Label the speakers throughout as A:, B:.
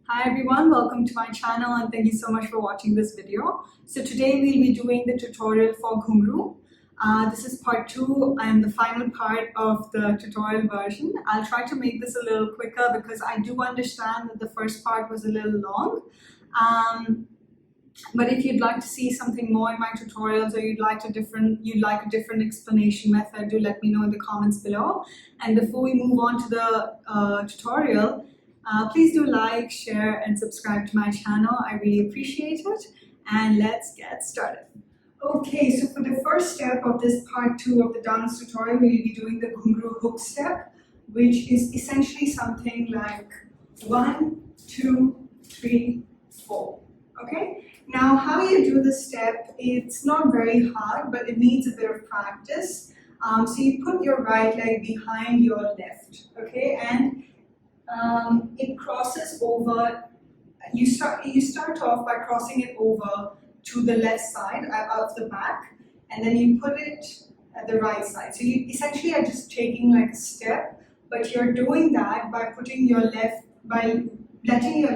A: Hi everyone, welcome to my channel and thank you so much for watching this video. So today we'll be doing the tutorial for Ghungroo. This is part 2 and the final part of the tutorial version. I'll try to make this a little quicker because I do understand that the first part was a little long. But if you'd like to see something more in my tutorials or you'd like a different explanation method, do let me know in the comments below. And before we move on to the tutorial, please do like, share and subscribe to my channel. I really appreciate it. And let's get started. Okay, so for the first step of this part 2 of the dance tutorial, we'll be doing the Ghungroo hook step, which is essentially something like 1, 2, 3, 4. Okay? Now, how you do this step, it's not very hard, but it needs a bit of practice. So you put your right leg behind your left, okay, and it crosses over. You start off by crossing it over to the left side of the back, and then you put it at the right side. So you essentially are just taking like a step, but you're doing that by letting your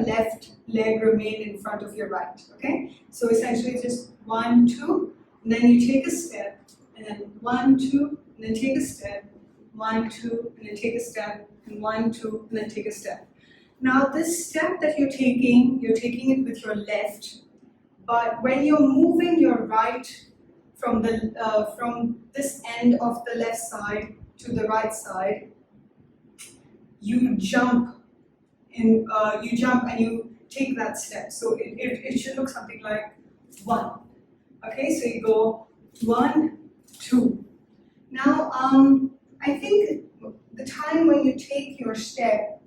A: left leg remain in front of your right, okay? So essentially just 1, 2, and then you take a step, and then 1, 2, and then take a step, 1, 2, and then take a step, and 1, 2, and then take a step. Now this step that you're taking it with your left, but when you're moving your right from this end of the left side to the right side, you jump and you take that step. So it should look something like 1. Okay, so you go 1, 2. Now I think the time when you take your step,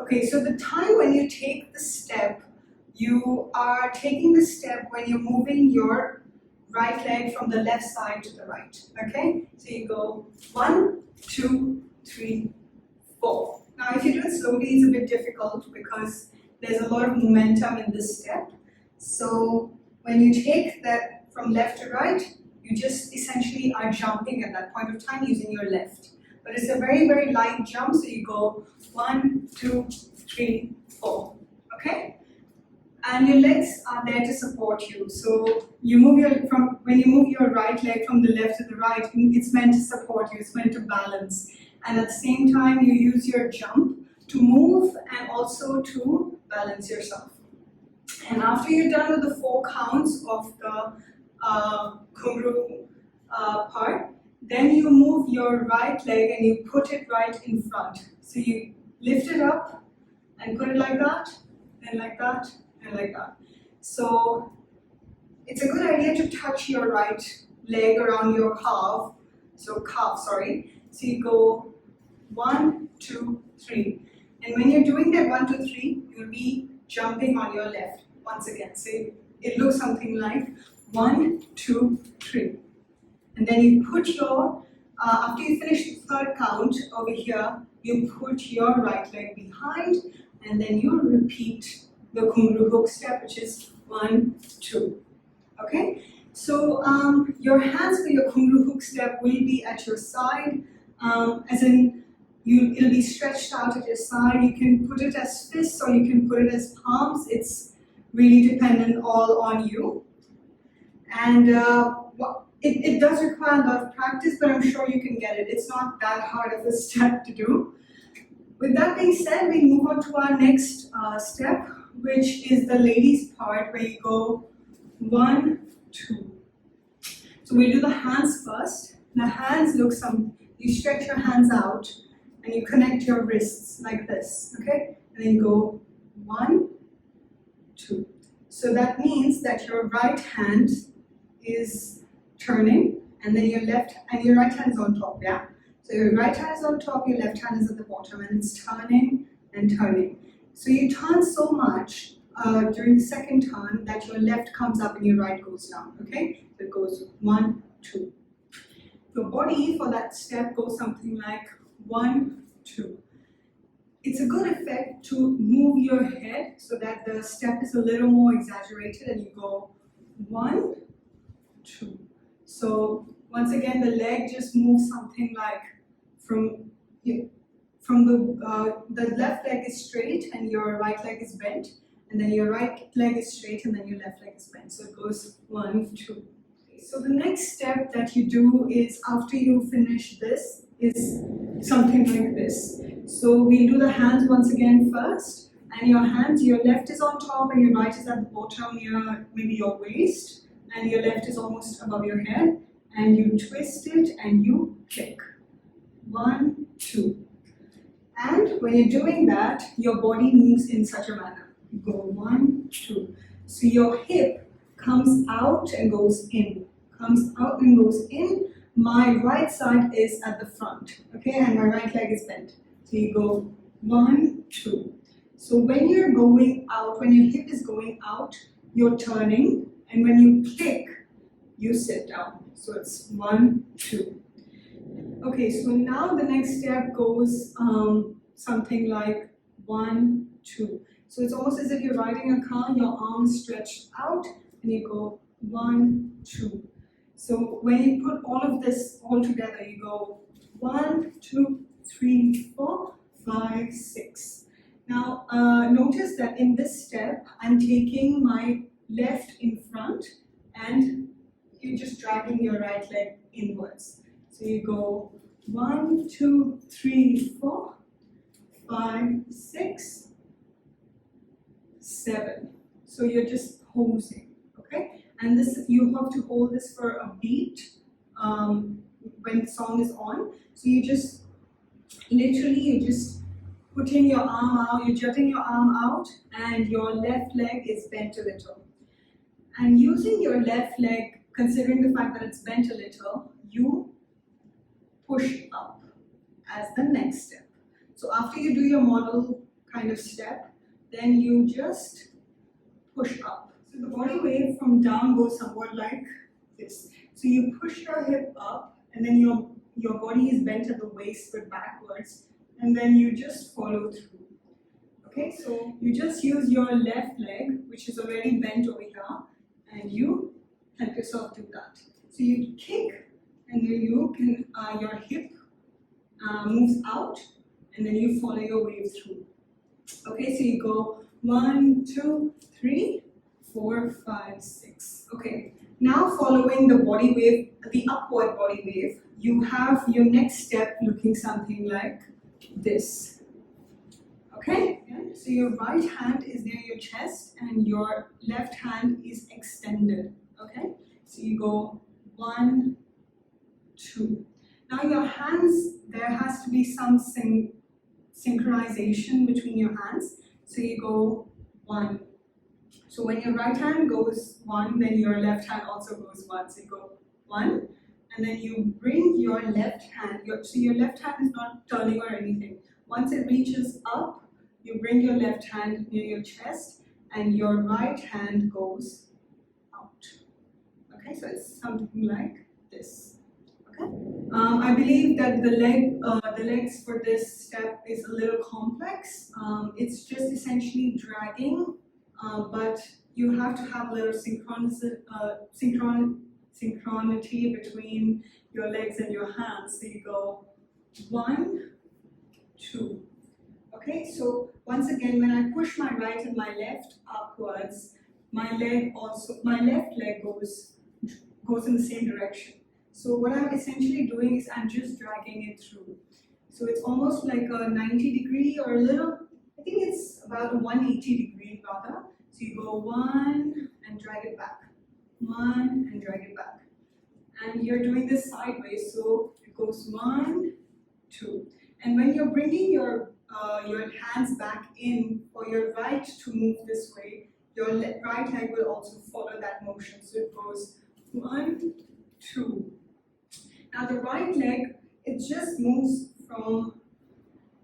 A: okay, so the time when you take the step, you are taking the step when you're moving your right leg from the left side to the right, okay? So you go 1, 2, 3, 4. Now if you do it slowly, it's a bit difficult because there's a lot of momentum in this step. So when you take that from left to right, you just essentially are jumping at that point of time using your left. But it's a very, very light jump, so you go 1, 2, 3, 4, okay? And your legs are there to support you. So when you move your right leg from the left to the right, it's meant to support you, it's meant to balance. And at the same time, you use your jump to move and also to balance yourself. And after you're done with the 4 counts of the Ghungroo part, then you move your right leg and you put it right in front. So you lift it up and put it like that, and like that, and like that. So it's a good idea to touch your right leg around your calf. So you go 1, 2, 3. And when you're doing that 1, 2, 3, you'll be jumping on your left once again. So it looks something like 1, 2, 3. And then you put your, after you finish the 3rd count over here, you put your right leg behind, and then you repeat the Ghungroo hook step, which is 1, 2. Okay? So your hands for your Ghungroo hook step will be at your side, as in it'll be stretched out at your side. You can put it as fists or you can put it as palms. It's really dependent all on you. And it does require a lot of practice, but I'm sure you can get it. It's not that hard of a step to do. With that being said, we move on to our next step, which is the ladies part, where you go 1, 2. So we do the hands first. The hands you stretch your hands out and you connect your wrists like this, okay? And then you go 1, 2. So that means that your right hand is turning, and then your right hand is on top, yeah? So your right hand is on top, your left hand is at the bottom, and it's turning and turning. So you turn so much during the second turn that your left comes up and your right goes down, okay? So it goes 1, 2. Your body for that step goes something like 1, 2. It's a good effect to move your head so that the step is a little more exaggerated, and you go 1, 2. So once again, the leg just moves something like from the left leg is straight and your right leg is bent, and then your right leg is straight and then your left leg is bent. So it goes 1, 2. So the next step that you do is after you finish this is something like this. So we'll do the hands once again first, and your hands, your left is on top and your right is at the bottom near maybe your waist, and your left is almost above your head, and you twist it and you kick. 1, 2. And when you're doing that, your body moves in such a manner. You go 1, 2. So your hip comes out and goes in. Comes out and goes in. My right side is at the front, okay, and my right leg is bent. So you go 1, 2. So when you're going out, when your hip is going out, you're turning, and when you click, you sit down. So it's 1, 2. Okay, so now the next step goes something like 1, 2. So it's almost as if you're riding a car, your arms stretched out, and you go 1, 2. So when you put all of this all together, you go 1, 2, 3, 4, 5, 6. Now notice that in this step, I'm taking my left in front, and you're just dragging your right leg inwards. So you go 1, 2, 3, 4, 5, 6, 7. So you're just posing, okay? And this, you have to hold this for a beat when the song is on. So you just literally, you just putting your arm out, you're jutting your arm out, and your left leg is bent a little. And using your left leg, considering the fact that it's bent a little, you push up as the next step. So after you do your model kind of step, then you just push up. So the body wave from down goes somewhat like this. So you push your hip up, and then your body is bent at the waist but backwards, and then you just follow through. Okay, so you just use your left leg, which is already bent over here, and you help yourself do that. So you kick, and then you can, your hip moves out, and then you follow your wave through. Okay, so you go 1, 2, 3, 4, 5, 6. Okay, now following the body wave, the upward body wave, you have your next step looking something like this. Okay, so your right hand is near your chest and your left hand is extended. Okay, so you go 1, 2. Now your hands, there has to be some synchronization between your hands. So you go 1. So when your right hand goes 1, then your left hand also goes 1. So you go 1, and then you bring your left hand, so your left hand is not turning or anything. Once it reaches up, you bring your left hand near your chest, and your right hand goes out. Okay, so it's something like this. Okay. I believe that the legs for this step is a little complex. It's just essentially dragging, but you have to have a little synchronity between your legs and your hands. So you go 1, 2. Okay, so once again, when I push my right and my left upwards, my left leg goes in the same direction. So what I'm essentially doing is I'm just dragging it through. So it's almost like a 90 degree or a little, I think it's about a 180 degree rather. So you go 1 and drag it back, 1 and drag it back. And you're doing this sideways, so it goes 1, 2. And when you're bringing your hands back in for your right to move this way, your right leg will also follow that motion. So it goes 1, 2. Now the right leg, it just moves from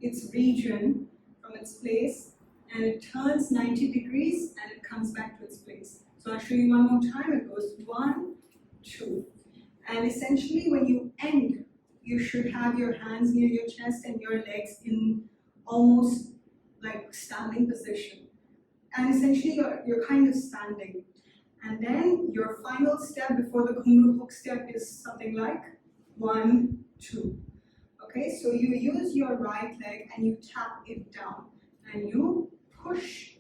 A: its region, from its place, and it turns 90 degrees and it comes back to its place. So I'll show you one more time. It goes 1, 2. And essentially when you end, you should have your hands near your chest and your legs in almost like standing position. And essentially you're kind of standing. And then your final step before the Ghungroo hook step is something like 1, 2. Okay, so you use your right leg and you tap it down and you push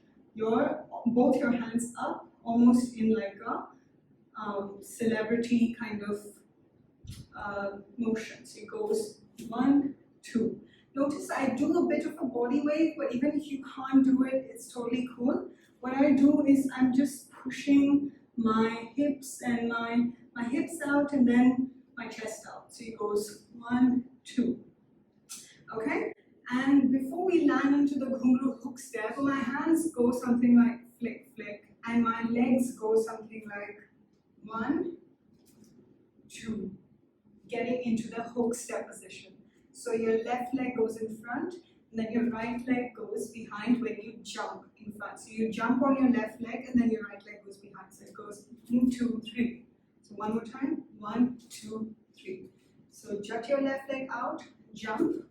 A: both your hands up almost in like a celebrity kind of motion. So it goes 1, 2. Notice I do a bit of a body wave, but even if you can't do it, it's totally cool. What I do is I'm just pushing my hips and my hips out and then my chest out. So it goes 1, 2. Okay? And before we land into the Ghungroo hook step, my hands go something like flick, flick, and my legs go something like 1, 2, getting into the hook step position. So your left leg goes in front, and then your right leg goes behind when you jump in front. So you jump on your left leg, and then your right leg goes behind. So it goes 1, 2, 3. So one more time, 1, 2, 3. So jut your left leg out, jump,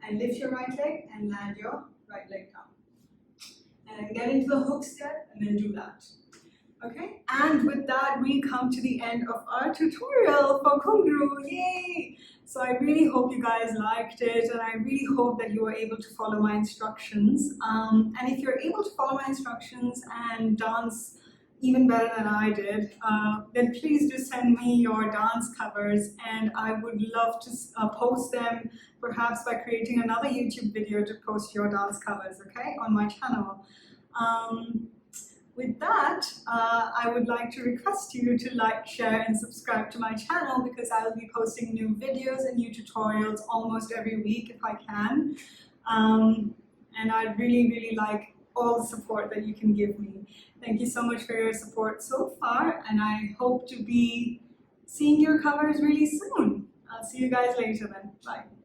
A: and lift your right leg, and land your right leg down. And then get into the hook step, and then do that. Okay, and with that, we come to the end of our tutorial for Ghungroo. Yay! So I really hope you guys liked it, and I really hope that you were able to follow my instructions. And if you're able to follow my instructions and dance even better than I did, then please do send me your dance covers, and I would love to post them, perhaps by creating another YouTube video to post your dance covers, okay, on my channel. With that, I would like to request you to like, share, and subscribe to my channel, because I will be posting new videos and new tutorials almost every week if I can. And I'd really, really like all the support that you can give me. Thank you so much for your support so far, and I hope to be seeing your covers really soon. I'll see you guys later then. Bye.